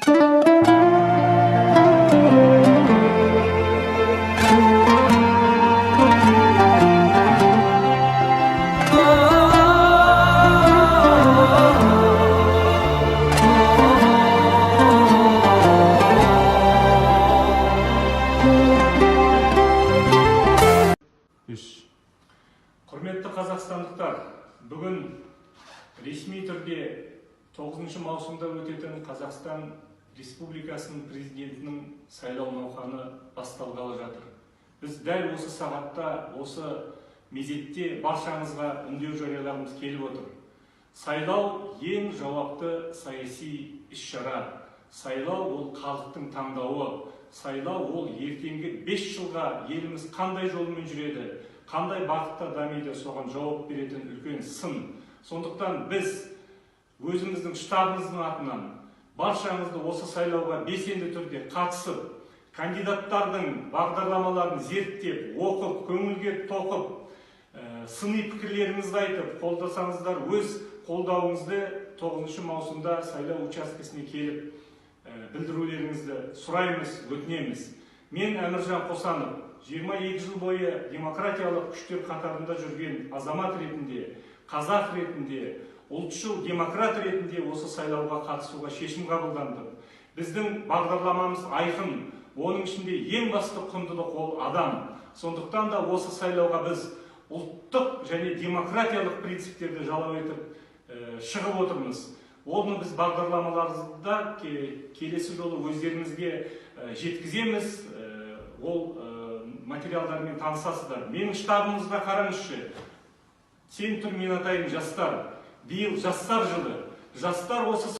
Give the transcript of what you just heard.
Құрметті қазақстандықтар, бүгін ресми түрде 9 маусымда өтетін Қазақстан Республикасының президентінің сайлау науқаны басталғалы жатыр. Біз дәл осы сағатта, осы мезетте баршаңызға үндеу жариялағымыз келіп отыр. Сайлау ең жауапты саяси іс-шара. Сайлау ол халықтың таңдауы. Сайлау ол ертеңгі 5 жылға еліміз қандай жолмен жүреді, қандай бағытта дамиды, соған жауап беретін үлкен сын. Сондықтан біз өзіміздің штабымыздың атынан баршаңызды осы сайлауға белсенді түрде қатысып, кандидаттардың бағдарламаларын зерттеп, оқып, көңілге тоқып, сыни пікірлеріңізді айтып, қолдасаңыздар, өз қолдауыңызды 9 маусымда сайлау учаскесіне келіп білдірулеріңізді сұраймыз, өтінеміз. Мен Әміржан Қосанов, 22 жыл бойы демократиялық күштер қатарында жүрген азамат ретінде, қазақ ретінде, ұлтшыл демократ ретінде осы сайлауға қатысуға шешім қабылдандым. Біздің бағдарламамыз айқын, оның ішінде ең басты құндылық ол адам. Сондықтан да осы сайлауға біз ұлттық және демократиялық принциптерді жалау етіп шығып отырмыз. Оны біз бағдарламаларымызда келесі жолы өздеріңізге жеткіземіз. Ол материалдармен танысасыздар. Менің штабымызда қараңызшы. Сен тұр, мен атайын, жастар. Биыл жастар жылы. Жастар осы